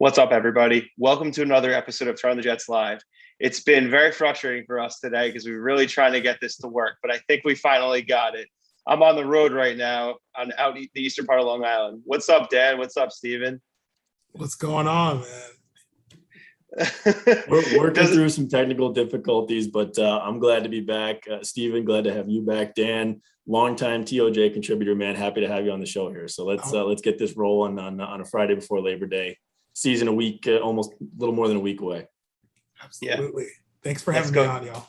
What's up, everybody? Welcome to another episode of Turn the Jets Live. It's been very frustrating for us today because we're really trying to get this to work, but I think we finally got it. I'm on the road right now out the eastern part of Long Island. What's up, Dan? What's up, Steven? What's going on, man? We're working through some technical difficulties, but I'm glad to be back. Steven, glad to have you back. Dan, longtime TOJ contributor, man. Happy to have you on the show here. So let's get this rolling on a Friday before Labor Day. Season a week, almost a little more than a week away. Absolutely. Yeah. Thanks for having me on, y'all.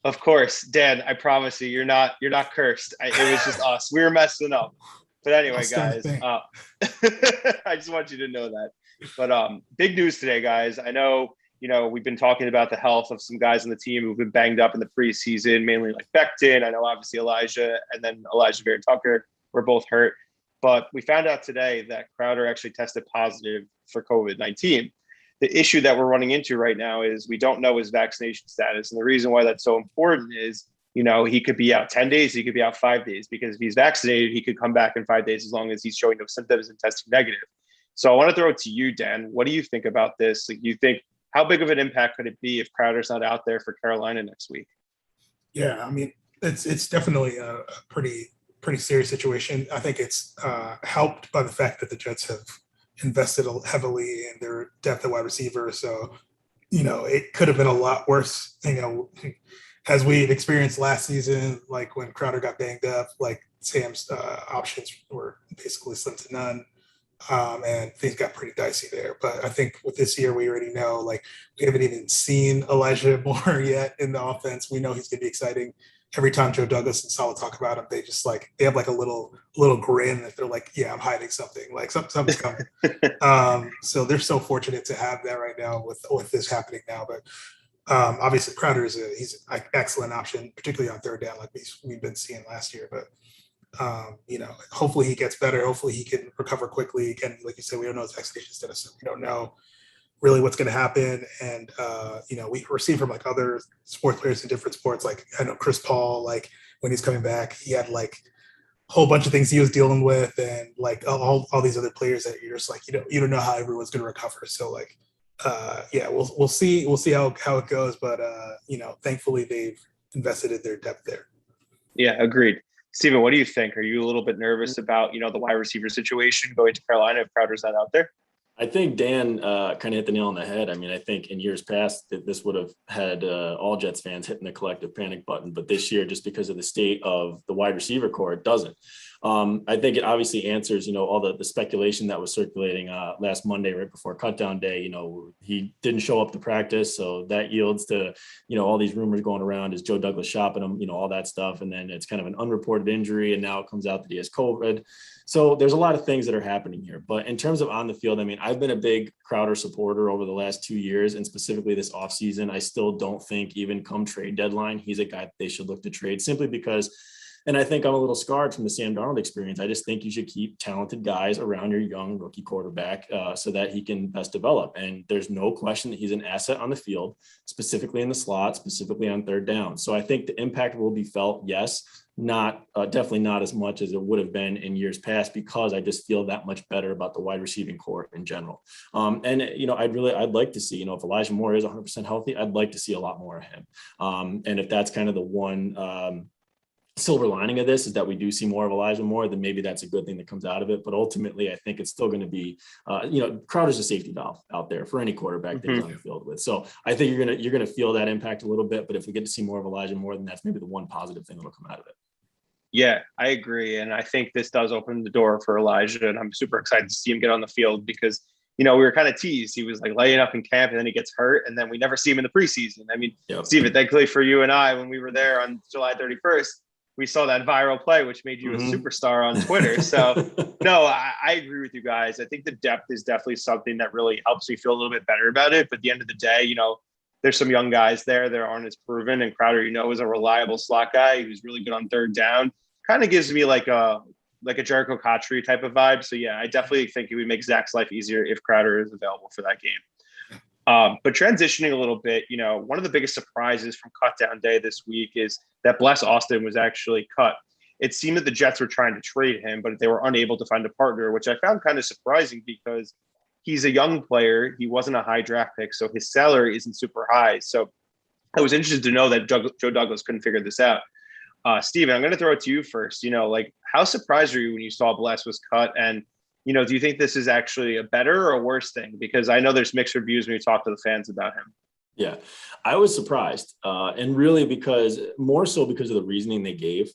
Of course, Dan. I promise you, you're not cursed. It was just us. We were messing up. But anyway, guys, I just want you to know that. But big news today, guys. I know, we've been talking about the health of some guys on the team who've been banged up in the preseason, mainly like Becton. I know obviously Elijah and then Elijah Vera Tucker were both hurt. But we found out today that Crowder actually tested positive for COVID-19. The issue that we're running into right now is we don't know his vaccination status. And the reason why that's so important is, he could be out 10 days, he could be out 5 days, because if he's vaccinated, he could come back in 5 days as long as he's showing no symptoms and testing negative. So I want to throw it to you, Dan. What do you think about this? Like, you think, how big of an impact could it be if Crowder's not out there for Carolina next week? Yeah, I mean, it's definitely a pretty serious situation. I think it's helped by the fact that the Jets have invested heavily in their depth at wide receiver. So, it could have been a lot worse, as we experienced last season, like when Crowder got banged up, like Sam's options were basically slim to none. And things got pretty dicey there. But I think with this year, we already know, like, we haven't even seen Elijah Moore yet in the offense. We know he's going to be exciting. Every time Joe Douglas and Saleh talk about him, they have like a little grin that they're like, yeah, I'm hiding something, like something's coming. So they're so fortunate to have that right now with this happening now. But obviously Crowder he's an excellent option, particularly on third down, like we've been seeing last year. But hopefully he gets better. Hopefully he can recover quickly. Again, like you said, we don't know his vaccination status, so we don't know really what's going to happen. And, we receive from like other sports players in different sports. Like, I know Chris Paul, like when he's coming back, he had like a whole bunch of things he was dealing with, and like all these other players that you're just like, you don't know how everyone's going to recover. So like, we'll see how it goes. But, thankfully they've invested in their depth there. Yeah, agreed. Steven, what do you think? Are you a little bit nervous about, the wide receiver situation going to Carolina if Crowder's not out there? I think Dan kind of hit the nail on the head. I mean, I think in years past that this would have had all Jets fans hitting the collective panic button, but this year, just because of the state of the wide receiver core, it doesn't. I think it obviously answers, all the speculation that was circulating last Monday, right before cutdown day. He didn't show up to practice, so that yields to, all these rumors going around. Is Joe Douglas shopping him? All that stuff, and then it's kind of an unreported injury, and now it comes out that he has COVID. So there's a lot of things that are happening here. But in terms of on the field, I mean, I've been a big Crowder supporter over the last 2 years, and specifically this offseason. I still don't think even come trade deadline, he's a guy that they should look to trade, simply because, and I think I'm a little scarred from the Sam Darnold experience. I just think you should keep talented guys around your young rookie quarterback so that he can best develop. And there's no question that he's an asset on the field, specifically in the slot, specifically on third down. So I think the impact will be felt, yes, definitely not as much as it would have been in years past, because I just feel that much better about the wide receiving core in general. I'd like to see, if Elijah Moore is 100% healthy, I'd like to see a lot more of him. And if that's kind of the one silver lining of this, is that we do see more of Elijah Moore, then maybe that's a good thing that comes out of it. But ultimately, I think it's still going to be, Crowder's a safety valve out there for any quarterback that he's on the field with. So I think you're gonna feel that impact a little bit. But if we get to see more of Elijah Moore, then that's maybe the one positive thing that'll come out of it. Yeah, I agree. And I think this does open the door for Elijah. And I'm super excited to see him get on the field because, we were kind of teased. He was like laying up in camp and then he gets hurt. And then we never see him in the preseason. I mean, yep. Steven, thankfully for you and I, when we were there on July 31st, we saw that viral play, which made you a superstar on Twitter. So, no, I agree with you guys. I think the depth is definitely something that really helps me feel a little bit better about it. But at the end of the day, there's some young guys there that aren't as proven. And Crowder, is a reliable slot guy who's really good on third down. Kind of gives me like a Jericho Cotchery type of vibe. So, yeah, I definitely think it would make Zach's life easier if Crowder is available for that game. But transitioning a little bit, one of the biggest surprises from cutdown day this week is that Bless Austin was actually cut. It seemed that the Jets were trying to trade him, but they were unable to find a partner, which I found kind of surprising because he's a young player. He wasn't a high draft pick, so his salary isn't super high. So I was interested to know that Joe Douglas couldn't figure this out. Steven, I'm going to throw it to you first. Like, how surprised were you when you saw Bless was cut? And, do you think this is actually a better or a worse thing? Because I know there's mixed reviews when you talk to the fans about him. Yeah, I was surprised. And really more so because of the reasoning they gave,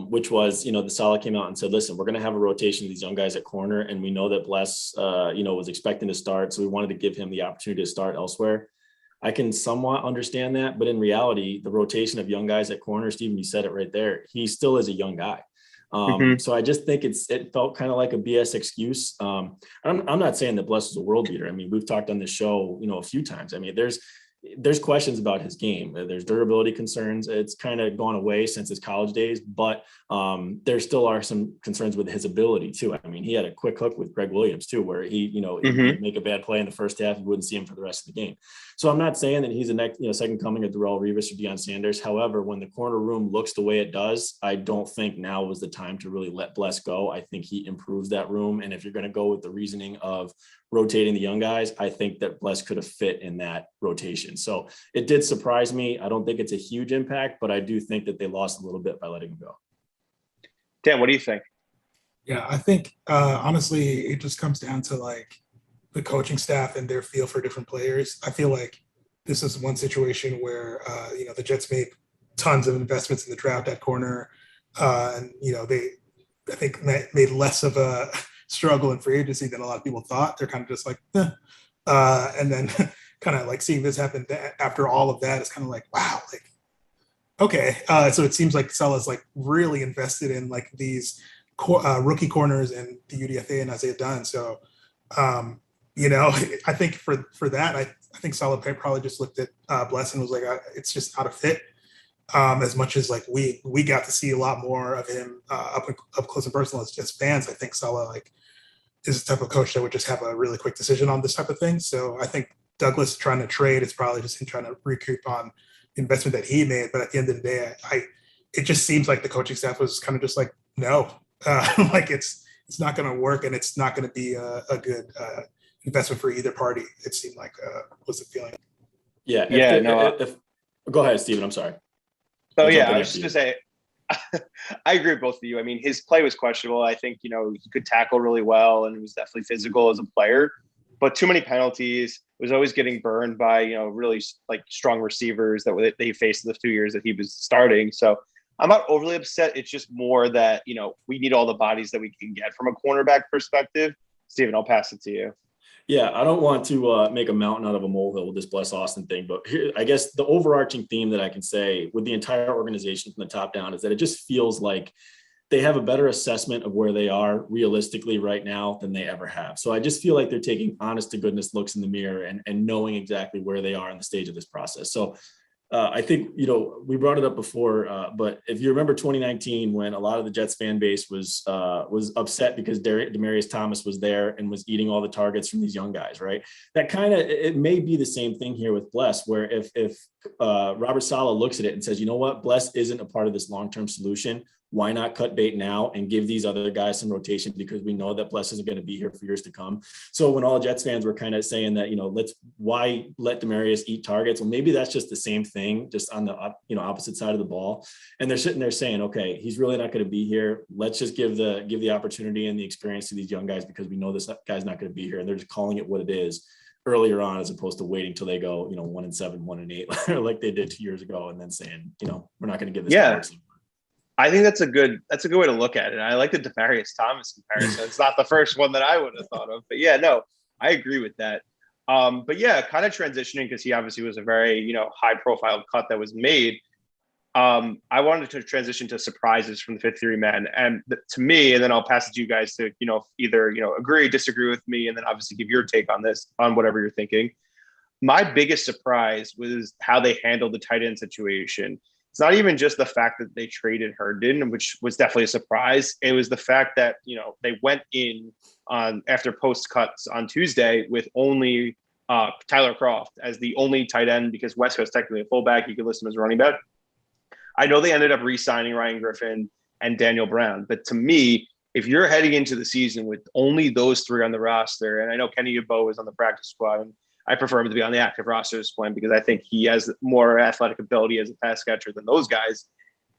which was, the Saleh came out and said, listen, we're going to have a rotation of these young guys at corner. And we know that Bless, was expecting to start. So we wanted to give him the opportunity to start elsewhere. I can somewhat understand that, but in reality, the rotation of young guys at corner, Steven, you said it right there. He still is a young guy. So I just think it felt kind of like a BS excuse. I'm not saying that Bless is a world beater. I mean, we've talked on this show, a few times. I mean, there's questions about his game. There's durability concerns. It's kind of gone away since his college days, but there still are some concerns with his ability too. I mean, he had a quick hook with Greg Williams too, where he'd make a bad play in the first half. You wouldn't see him for the rest of the game. So I'm not saying that he's a next, second coming of Darrelle Revis or Deion Sanders. However, when the corner room looks the way it does, I don't think now was the time to really let Bless go. I think he improves that room. And if you're going to go with the reasoning of rotating the young guys, I think that Bless could have fit in that rotation. So it did surprise me. I don't think it's a huge impact, but I do think that they lost a little bit by letting him go. Dan, what do you think? Yeah, I think honestly, it just comes down to like the coaching staff and their feel for different players. I feel like this is one situation where, the Jets made tons of investments in the draft at corner. And, they, I think, made less of a struggle in free agency than a lot of people thought. They're kind of just like, eh. And then kind of like seeing this happen after all of that is kind of like, wow, like, okay. So it seems like Saleh's like really invested in like these rookie corners and the UDFA and Isaiah Dunn. So, I think for that, I think Saleh probably just looked at Bless and was like, it's just out of fit. As much as like we got to see a lot more of him up close and personal as just fans, I think Saleh like is the type of coach that would just have a really quick decision on this type of thing. So I think Douglas trying to trade is probably just him trying to recoup on the investment that he made. But at the end of the day, it just seems like the coaching staff was kind of just like, no, like it's not going to work and it's not going to be a good investment for either party. It seemed like was the feeling. Yeah. Go ahead, Steven. I'm sorry. Oh yeah, I was just gonna say, I agree with both of you. I mean, his play was questionable. I think he could tackle really well and was definitely physical as a player, but too many penalties. Was always getting burned by really like strong receivers that they faced in the 2 years that he was starting. So I'm not overly upset. It's just more that we need all the bodies that we can get from a cornerback perspective. Steven, I'll pass it to you. Yeah, I don't want to make a mountain out of a molehill with this Bless Austin thing, but here, I guess the overarching theme that I can say with the entire organization from the top down is that it just feels like they have a better assessment of where they are realistically right now than they ever have. So I just feel like they're taking honest to goodness looks in the mirror and knowing exactly where they are in the stage of this process. So I think, we brought it up before, but if you remember 2019, when a lot of the Jets fan base was upset because Demaryius Thomas was there and was eating all the targets from these young guys, right? That it may be the same thing here with Bless, where if Robert Saleh looks at it and says, you know what, Bless isn't a part of this long-term solution. Why not cut bait now and give these other guys some rotation, because we know that Bless isn't going to be here for years to come. So when all Jets fans were kind of saying that, why let Demaryius eat targets? Well, maybe that's just the same thing, just on the opposite side of the ball. And they're sitting there saying, okay, he's really not going to be here. Let's just give the opportunity and the experience to these young guys, because we know this guy's not going to be here. And they're just calling it what it is earlier on, as opposed to waiting till they go, 1-7, 1-8, like they did 2 years ago, and then saying, we're not going to give this guy. I think that's a good way to look at it. I like the Demaryius Thomas comparison. It's not the first one that I would have thought of, but yeah, no, I agree with that. But yeah, kind of transitioning, because he obviously was a very, high profile cut that was made. I wanted to transition to surprises from the 53 man, and to me, and then I'll pass it to you guys to, either, agree, disagree with me, and then obviously give your take on this, on whatever you're thinking. My biggest surprise was how they handled the tight end situation. It's not even just the fact that they traded Herndon, which was definitely a surprise. It was the fact that, they went in on after post cuts on Tuesday with only Tyler Kroft as the only tight end, because West Coast technically a fullback. You could list him as a running back. I know they ended up re-signing Ryan Griffin and Daniel Brown, but to me, if you're heading into the season with only those three on the roster, and I know Kenny Yeboah is on the practice squad, and I prefer him to be on the active roster this point because I think he has more athletic ability as a pass catcher than those guys.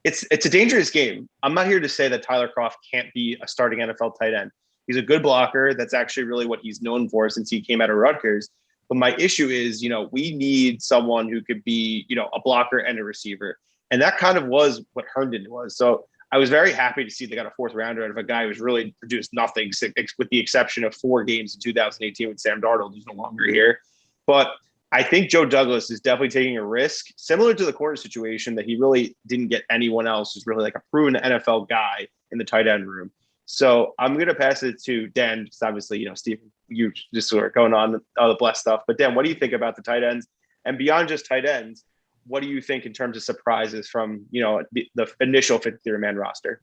It's a dangerous game. I'm not here to say that Tyler Kroft can't be a starting NFL tight end. He's a good blocker. That's actually really what he's known for since he came out of Rutgers. But my issue is, we need someone who could be, a blocker and a receiver. And that kind of was what Herndon was. So I was very happy to see they got a fourth rounder out of a guy who's really produced nothing, with the exception of 4 games in 2018 with Sam Darnold, who's no longer here. But I think Joe Douglas is definitely taking a risk, similar to the Corder situation, that he really didn't get anyone else who's really like a proven NFL guy in the tight end room. So I'm going to pass it to Dan, because obviously, Stephen, you just sort of going on all the blessed stuff. But Dan, what do you think about the tight ends? And beyond just tight ends, what do you think in terms of surprises from, the initial 53-man roster?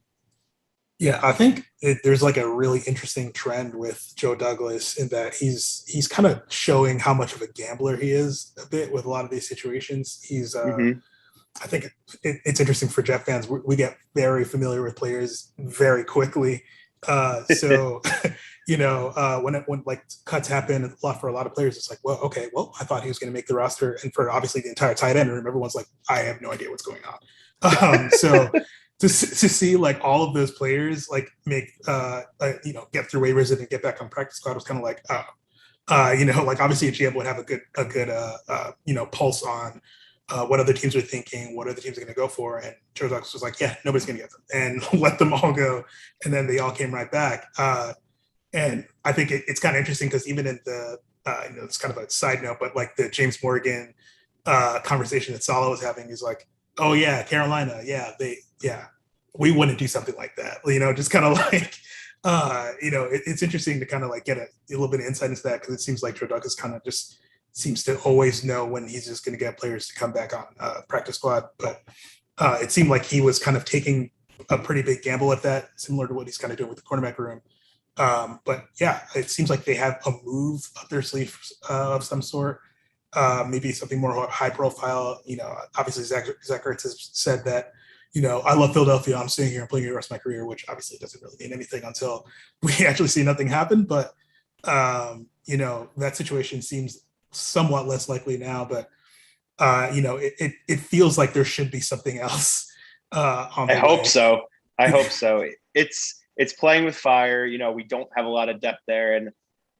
Yeah, I think there's like a really interesting trend with Joe Douglas in that he's kind of showing how much of a gambler he is a bit with a lot of these situations. He's, I think it's interesting for Jet fans. We get very familiar with players very quickly. So, when like cuts happen for a lot of players, it's like, well, okay, well, I thought he was going to make the roster. And for obviously the entire tight end room, everyone's like, I have no idea what's going on. So to see like all of those players like make, get through waivers and get back on practice squad was kind of like, like obviously a GM would have a good pulse on what other teams are thinking, what other teams are going to go for. And Joe Douglas was like, yeah, nobody's going to get them, and let them all go. And then they all came right back. And I think it's kind of interesting because even in the, it's kind of a side note, but like the James Morgan conversation that Saleh was having, he's like, oh yeah, Carolina, we wouldn't do something like that. Just kind of like, it's interesting to kind of like get a little bit of insight into that, because it seems like Joe Douglas kind of just seems to always know when he's just going to get players to come back on practice squad. But it seemed like he was kind of taking a pretty big gamble at that, similar to what he's kind of doing with the cornerback room. But yeah, it seems like they have a move up their sleeve of some sort. Maybe something more high profile. Obviously Zach Ertz has said that, I love Philadelphia. I'm staying here. I'm playing here the rest of my career, which obviously doesn't really mean anything until we actually see nothing happen. But, that situation seems somewhat less likely now. But, it feels like there should be something else. I hope so. It's playing with fire. We don't have a lot of depth there. And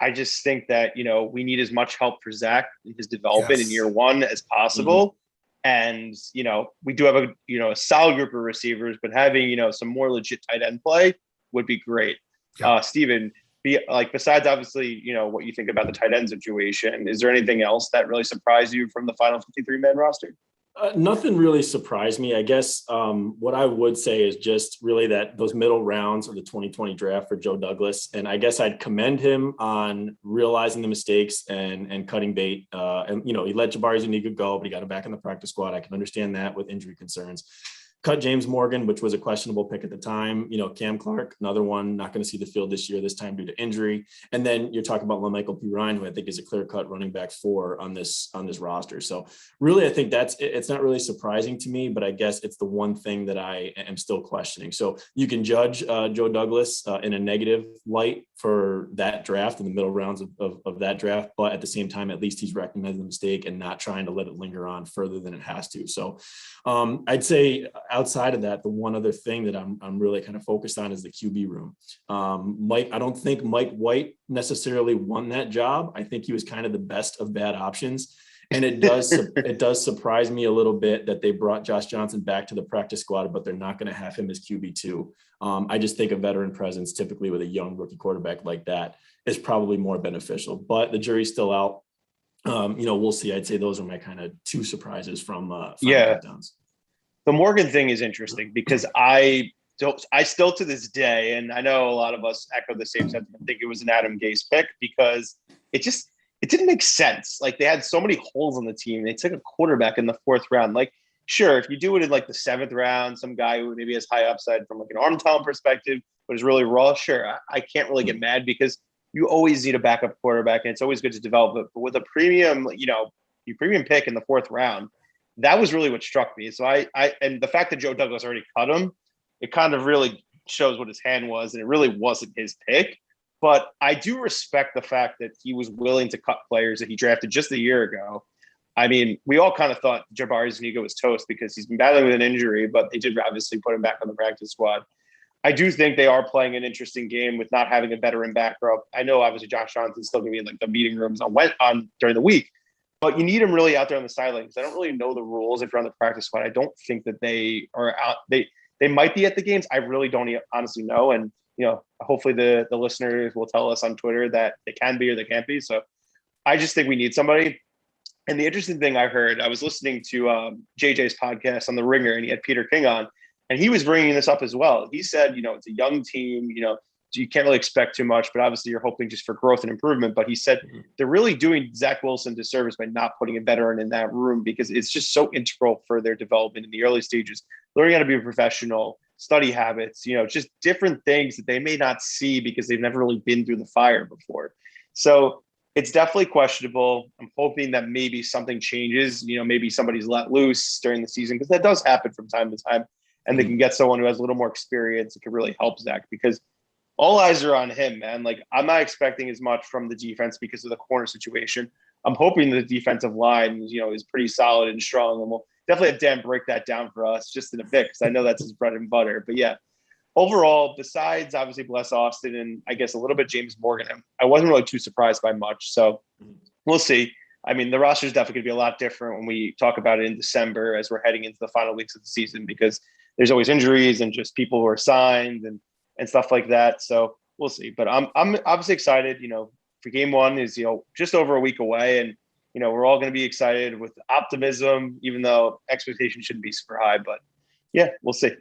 I just think that, we need as much help for Zach in his development in year one as possible. Mm-hmm. And, we do have a solid group of receivers, but having, some more legit tight end play would be great. Yeah. Steven, besides obviously, what you think about the tight end situation, is there anything else that really surprised you from the final 53-man roster? Nothing really surprised me. I guess what I would say is just really that those middle rounds of the 2020 draft for Joe Douglas. And I guess I'd commend him on realizing the mistakes and cutting bait. And, he let Jabari Zuniga go, but he got him back in the practice squad. I can understand that with injury concerns. Cut James Morgan, which was a questionable pick at the time. Cam Clark, another one, not going to see the field this year, this time due to injury. And then you're talking about LaMichael P. Ryan, who I think is a clear-cut running back 4 on this roster. So really, I think it's not really surprising to me, but I guess it's the one thing that I am still questioning. So you can judge Joe Douglas in a negative light for that draft in the middle rounds of that draft, but at the same time, at least he's recognizing the mistake and not trying to let it linger on further than it has to. So I'd say outside of that, the one other thing that I'm really kind of focused on is the QB room. I don't think Mike White necessarily won that job. I think he was kind of the best of bad options. And it does surprise me a little bit that they brought Josh Johnson back to the practice squad, but they're not going to have him as QB2. I just think a veteran presence, typically with a young rookie quarterback like that, is probably more beneficial. But the jury's still out. We'll see. I'd say those are my kind of 2 surprises from downs. The Morgan thing is interesting because I still to this day, and I know a lot of us echo the same sentiment, think it was an Adam Gase pick because it didn't make sense. Like, they had so many holes on the team. They took a quarterback in the 4th round. Like, sure, if you do it in like the 7th round, some guy who maybe has high upside from like an arm talent perspective, but is really raw, sure, I can't really get mad because you always need a backup quarterback, and it's always good to develop it. But with a premium, your premium pick in the 4th round, that was really what struck me. So and the fact that Joe Douglas already cut him, it kind of really shows what his hand was, and it really wasn't his pick. But I do respect the fact that he was willing to cut players that he drafted just a year ago. I mean, we all kind of thought Jabari Zuniga was toast because he's been battling with an injury, but they did obviously put him back on the practice squad. I do think they are playing an interesting game with not having a veteran backup. I know obviously Josh Johnson's still going to be in like the meeting rooms on during the week, but you need him really out there on the sidelines. I don't really know the rules if you're on the practice squad. I don't think that they are out. They might be at the games. I really don't honestly know. And hopefully the listeners will tell us on Twitter that they can be or they can't be. So I just think we need somebody. And the interesting thing I heard, I was listening to JJ's podcast on The Ringer, and he had Peter King on, and he was bringing this up as well. He said, it's a young team, you can't really expect too much, but obviously you're hoping just for growth and improvement. But he said they're really doing Zach Wilson disservice by not putting a veteran in that room because it's just so integral for their development in the early stages, learning how to be a professional, study habits, just different things that they may not see because they've never really been through the fire before. So it's definitely questionable. I'm hoping that maybe something changes, maybe somebody's let loose during the season, because that does happen from time to time. And they can get someone who has a little more experience that can really help Zach, because all eyes are on him, man. Like, I'm not expecting as much from the defense because of the corner situation. I'm hoping the defensive line, is pretty solid and strong. And we'll definitely have Dan break that down for us just in a bit, because I know that's his bread and butter. But yeah, overall, besides obviously Bless Austin and I guess a little bit James Morgan, I wasn't really too surprised by much. So we'll see. I mean, the roster is definitely going to be a lot different when we talk about it in December as we're heading into the final weeks of the season, because there's always injuries and just people who are signed and stuff like that. So we'll see. But I'm obviously excited. For game one is just over a week away, and we're all going to be excited with optimism, even though expectations shouldn't be super high. But yeah, we'll see.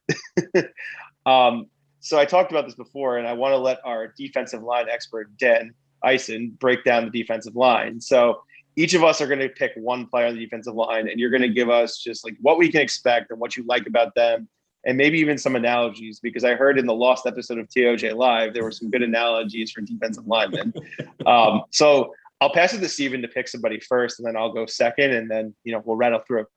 So I talked about this before, and I want to let our defensive line expert Dan Essien break down the defensive line. So each of us are going to pick one player on the defensive line, and you're going to give us just like what we can expect and what you like about them, and maybe even some analogies, because I heard in the lost episode of TOJ Live, there were some good analogies for defensive linemen. So I'll pass it to Steven to pick somebody first, and then I'll go second, and then, we'll rattle through it.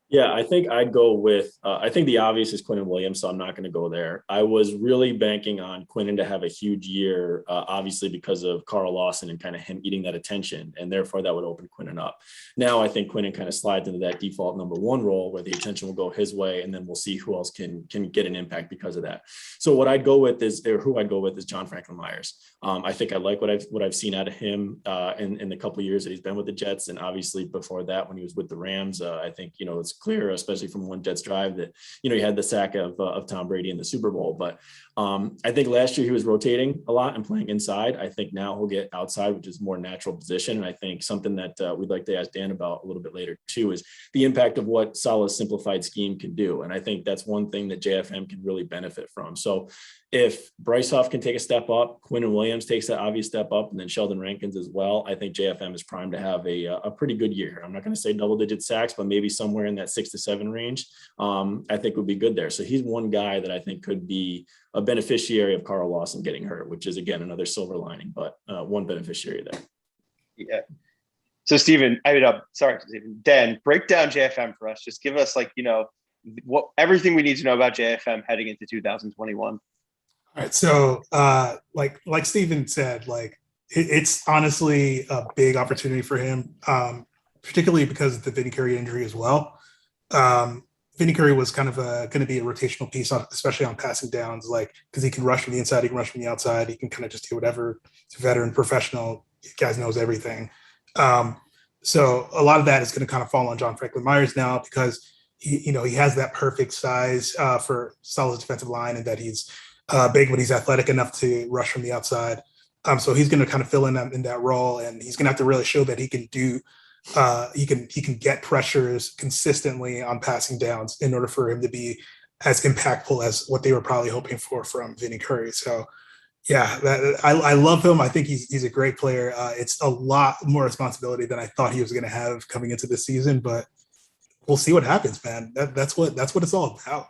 Yeah, I think I'd go with, I think the obvious is Quinnen Williams, so I'm not going to go there. I was really banking on Quinnen to have a huge year, obviously because of Carl Lawson and kind of him eating that attention, and therefore that would open Quinnen up. Now I think Quinnen kind of slides into that default number one role where the attention will go his way, and then we'll see who else can get an impact because of that. So who I'd go with is John Franklin Myers. I think I like what I've seen out of him in the couple of years that he's been with the Jets, and obviously before that when he was with the Rams. I think it's clear, especially from one Jets drive, that he had the sack of Tom Brady in the Super Bowl. But I think last year he was rotating a lot and playing inside. I think now he'll get outside, which is a more natural position. And I think something that we'd like to ask Dan about a little bit later too is the impact of what Saleh's simplified scheme can do. And I think that's one thing that JFM can really benefit from. So if Bryce Huff can take a step up, Quinnen Williams takes that obvious step up, and then Sheldon Rankins as well, I think JFM is primed to have a pretty good year. I'm not going to say double-digit sacks, but maybe somewhere in that 6 to 7 range, I think would be good there. So he's one guy that I think could be a beneficiary of Carl Lawson getting hurt, which is, again, another silver lining, but one beneficiary there. Yeah. So Steven, Dan, break down JFM for us. Just give us what everything we need to know about JFM heading into 2021. All right. So like Steven said, it's honestly a big opportunity for him, particularly because of the Vinny Curry injury as well. Vinny Curry was kind of going to be a rotational piece, especially on passing downs, because he can rush from the inside, he can rush from the outside, he can kind of just do whatever. He's a veteran, professional, guys knows everything. So a lot of that is going to kind of fall on John Franklin Myers now, because he has that perfect size for Saleh's defensive line, and that he's big, but he's athletic enough to rush from the outside. So he's going to kind of fill in that role, and he's going to have to really show that he can do. He can get pressures consistently on passing downs in order for him to be as impactful as what they were probably hoping for from Vinny Curry. So, yeah, I love him. I think he's a great player. It's a lot more responsibility than I thought he was going to have coming into the season, but we'll see what happens, man. That's what it's all about.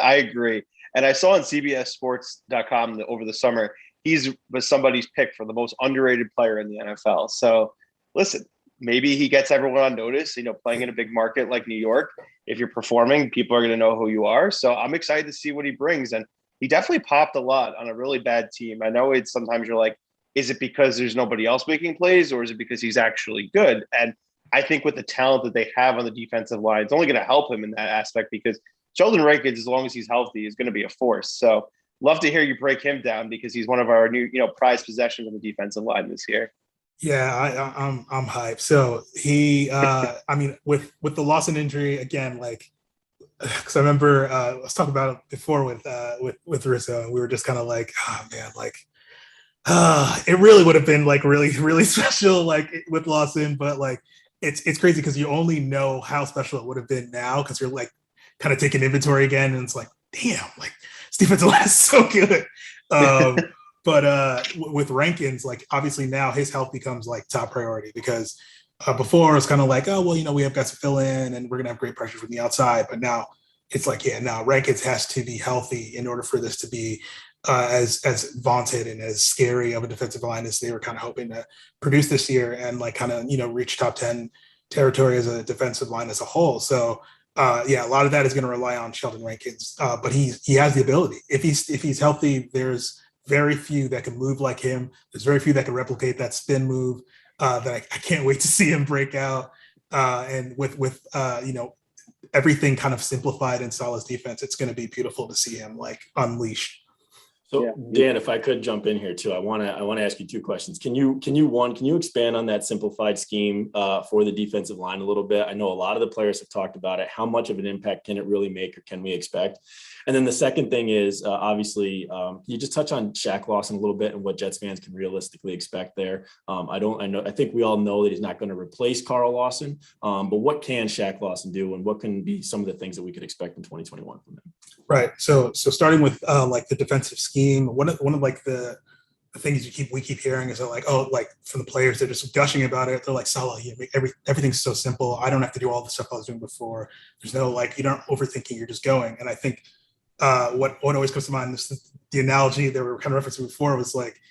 I agree. And I saw on CBSSports.com that over the summer, was somebody's pick for the most underrated player in the NFL. So listen, maybe he gets everyone on notice. Playing in a big market like New York, if you're performing, people are going to know who you are. So I'm excited to see what he brings. And he definitely popped a lot on a really bad team. I know it's sometimes you're like, is it because there's nobody else making plays, or is it because he's actually good? And I think with the talent that they have on the defensive line, it's only going to help him in that aspect, because Sheldon Rankins, as long as he's healthy, is going to be a force. So love to hear you break him down, because he's one of our new, prized possessions on the defensive line this year. Yeah, I'm hyped. So he, I mean, with the Lawson injury again, like, because I remember I was talking about it before with Rizzo, and we were just kind of like, oh man, like, it really would have been like really really special like with Lawson, but like it's crazy because you only know how special it would have been now because you're like kind of taking inventory again, and it's like, damn, like this defensive line is so good. But with Rankins, like obviously now his health becomes like top priority, because before it was kind of like, oh well, we have guys to fill in and we're gonna have great pressure from the outside, but now it's like, yeah, now Rankins has to be healthy in order for this to be as vaunted and as scary of a defensive line as they were kind of hoping to produce this year, and like kind of reach top 10 territory as a defensive line as a whole. So yeah, a lot of that is going to rely on Sheldon Rankins, but he has the ability. If he's healthy, there's very few that can move like him. There's very few that can replicate that spin move that I can't wait to see him break out. And with everything kind of simplified in Salah's defense, it's going to be beautiful to see him like unleash. So Dan, if I could jump in here too, I want to ask you two questions. Can you expand on that simplified scheme for the defensive line a little bit? I know a lot of the players have talked about it. How much of an impact can it really make, or can we expect? And then the second thing is obviously, can you just touch on Shaq Lawson a little bit and what Jets fans can realistically expect there? I think we all know that he's not going to replace Carl Lawson, but what can Shaq Lawson do, and what can be some of the things that we could expect in 2021 from him? Right. So starting with like the defensive scheme, one of like the things we keep hearing is that like, oh, like from the players, they're just gushing about it. They're like, Salah, everything's so simple. I don't have to do all the stuff I was doing before. There's no like, you're not overthinking, you're just going. And I think what always comes to mind is the analogy that we were kind of referencing before was like,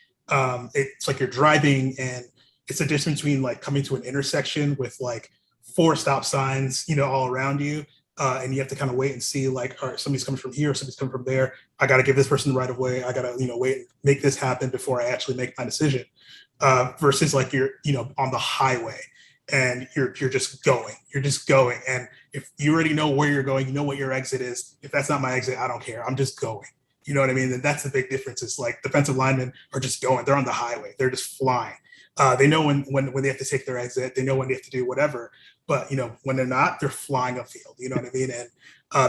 it's like you're driving and it's a difference between like coming to an intersection with like 4 stop signs, all around you. And you have to kind of wait and see like, all right, somebody's coming from here, somebody's coming from there. I got to give this person the right of way. I got to, wait and make this happen before I actually make my decision. Versus like you're, on the highway and you're just going. You're just going. And if you already know where you're going, you know what your exit is. If that's not my exit, I don't care. I'm just going. You know what I mean? And that's the big difference. Is like defensive linemen are just going. They're on the highway. They're just flying. They know when they have to take their exit. They know when they have to do whatever. But when they're not, they're flying upfield. You know what I mean? And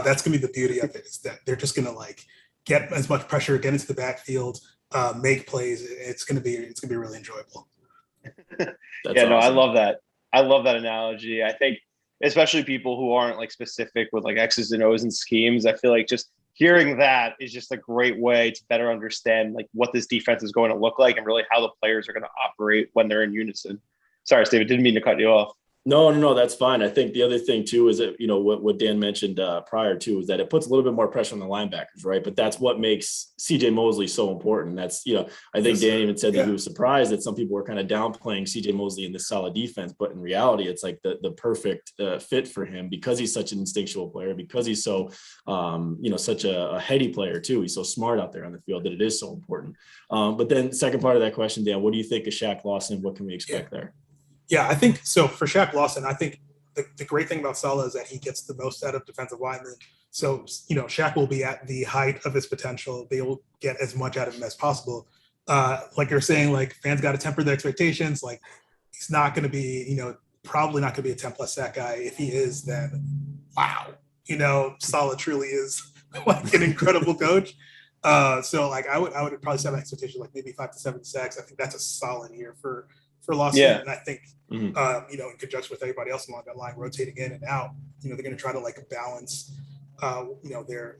that's gonna be the beauty of it, is that they're just gonna like get as much pressure, get into the backfield, make plays. It's gonna be really enjoyable. Yeah, awesome. No, I love that. I love that analogy. I think especially people who aren't like specific with like X's and O's and schemes, I feel like just hearing that is just a great way to better understand like what this defense is going to look like and really how the players are going to operate when they're in unison. Sorry, Steve, I didn't mean to cut you off. No, that's fine. I think the other thing too is that, what Dan mentioned prior to is that it puts a little bit more pressure on the linebackers, right? But that's what makes CJ Mosley so important. That's, I think Dan even said that he was surprised that some people were kind of downplaying CJ Mosley in this solid defense, but in reality, it's like the perfect fit for him, because he's such an instinctual player, because he's so, such a heady player too. He's so smart out there on the field that it is so important. But then second part of that question, Dan, what do you think of Shaq Lawson? What can we expect there? Yeah, I think so. For Shaq Lawson, I think the great thing about Salah is that he gets the most out of defensive linemen. So, Shaq will be at the height of his potential. They will get as much out of him as possible. Like you're saying, like fans got to temper their expectations. Like he's not going to be, probably not going to be a 10+ sack guy. If he is, then wow, Salah truly is like an incredible coach. So like I would probably set an expectation like maybe 5 to 7 sacks. I think that's a solid year for Lawson. Yeah. And I think, in conjunction with everybody else along that line, rotating in and out, they're going to try to like balance, their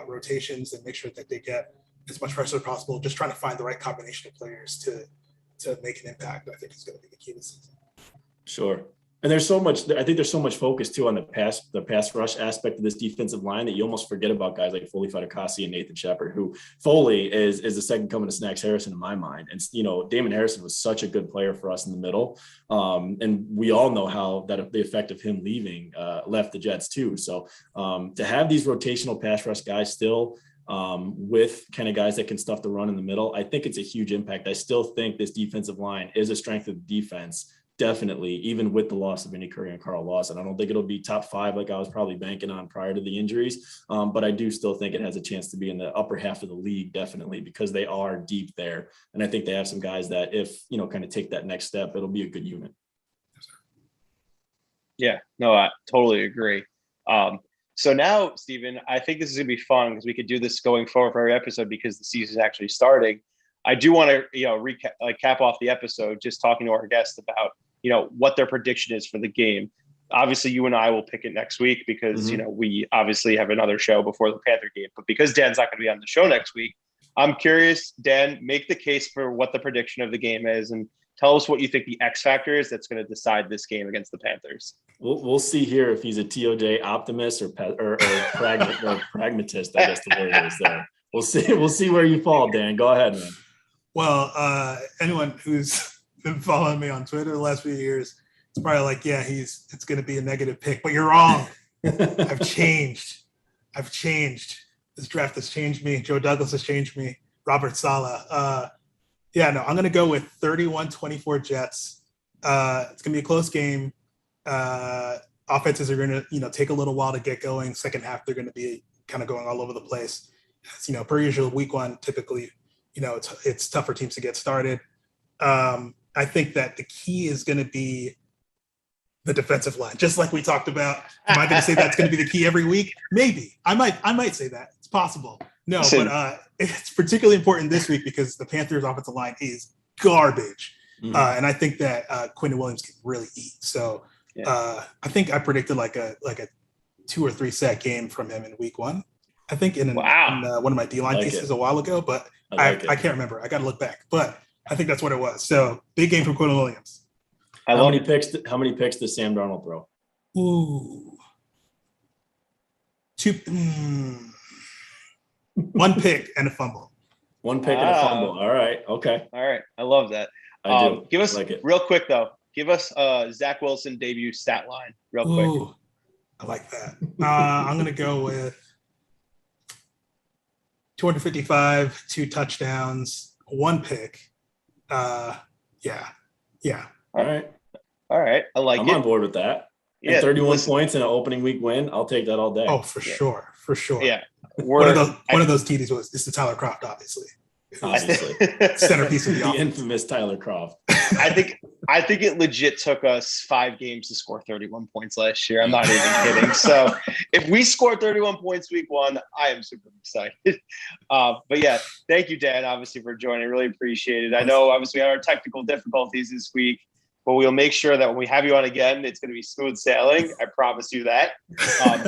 rotations and make sure that they get as much pressure as possible. Just trying to find the right combination of players to make an impact, I think is going to be the key this season. Sure. And I think there's so much focus too on the pass rush aspect of this defensive line that you almost forget about guys like Foley Fatukasi and Nathan Shepard, who Foley is the second coming to Snacks Harrison in my mind. And, Damon Harrison was such a good player for us in the middle. And we all know how the effect of him leaving left the Jets too. So to have these rotational pass rush guys still with kind of guys that can stuff the run in the middle, I think it's a huge impact. I still think this defensive line is a strength of the defense. Definitely, even with the loss of Vinny Curry and Carl Lawson. I don't think it'll be top 5 like I was probably banking on prior to the injuries, but I do still think it has a chance to be in the upper half of the league, definitely, because they are deep there. And I think they have some guys that if, kind of take that next step, it'll be a good unit. Yeah, no, I totally agree. So now, Steven, I think this is going to be fun because we could do this going forward for every episode because the season is actually starting. I do want to, cap off the episode, just talking to our guests about, what their prediction is for the game. Obviously, you and I will pick it next week because, we obviously have another show before the Panther game. But because Dan's not going to be on the show next week, I'm curious, Dan, make the case for what the prediction of the game is and tell us what you think the X factor is that's going to decide this game against the Panthers. We'll see here if he's a TOJ optimist or pragmatist, I guess the word is there. We'll see where you fall, Dan. Go ahead, man. Well, anyone who's been following me on Twitter the last few years, it's probably like, yeah, it's going to be a negative pick, but you're wrong. I've changed. This draft has changed me. Joe Douglas has changed me. Robert Saleh. I'm going to go with 31-24 Jets. It's going to be a close game. Offenses are going to, take a little while to get going. Second half, they're going to be kind of going all over the place. As, per usual, week one, typically, it's tough for teams to get started. I think that the key is going to be the defensive line, just like we talked about. Am I going to say that's going to be the key every week? Maybe. I might say that. It's possible. No, but it's particularly important this week because the Panthers' offensive line is garbage. And I think that Quentin Williams can really eat. So I think I predicted like a 2 or 3 sack game from him in week one. I think in one of my D-line pieces a while ago, but I can't remember. I got to look back. But I think that's what it was. So big game from Quentin Williams. How many picks does Sam Darnold throw? Ooh. 2. 1 pick and a fumble. 1 pick and a fumble. All right. Okay. All right. I love that. I do. Give us like it. Real quick though. Give us Zach Wilson debut stat line real quick. I like that. I'm going to go with 255, 2 touchdowns, 1 pick. Yeah. All right. I like it. I'm on board with that. And 31 points in an opening week win. I'll take that all day. Oh, for sure. Yeah. One of those TDs is the Tyler Kroft, obviously. Centerpiece of the infamous Tyler Kroft. I think it legit took us 5 games to score 31 points last year. I'm not even kidding. So if we score 31 points week 1, I am super excited. But yeah, thank you, Dan, obviously, for joining. Really appreciate it. I know obviously we had our technical difficulties this week, but we'll make sure that when we have you on again, it's going to be smooth sailing. I promise you that.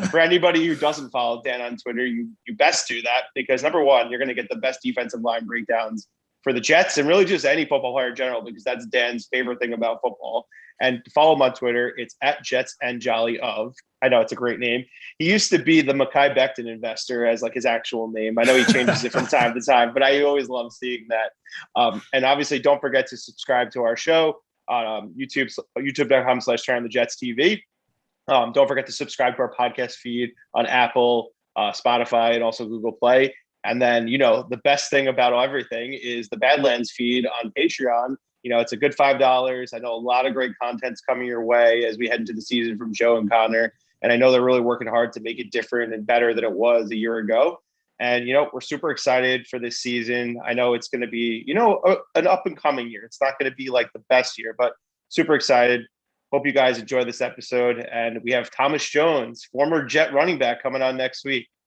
For anybody who doesn't follow Dan on Twitter, you best do that because number one, you're going to get the best defensive line breakdowns for the Jets and really just any football player in general, because that's Dan's favorite thing about football. And follow him on Twitter. It's @JetsandJollyOf. I know it's a great name. He used to be the Mekhi Becton investor as like his actual name. I know he changes it from time to time, but I always love seeing that. And obviously don't forget to subscribe to our show on youtube.com/TurnOnTheJetsTV. Don't forget to subscribe to our podcast feed on Apple, Spotify, and also Google Play. And then, the best thing about everything is the Badlands feed on Patreon. It's a good $5. I know a lot of great content's coming your way as we head into the season from Joe and Connor. And I know they're really working hard to make it different and better than it was a year ago. And, we're super excited for this season. I know it's going to be, an up and coming year. It's not going to be like the best year, but super excited. Hope you guys enjoy this episode. And we have Thomas Jones, former Jet running back, coming on next week.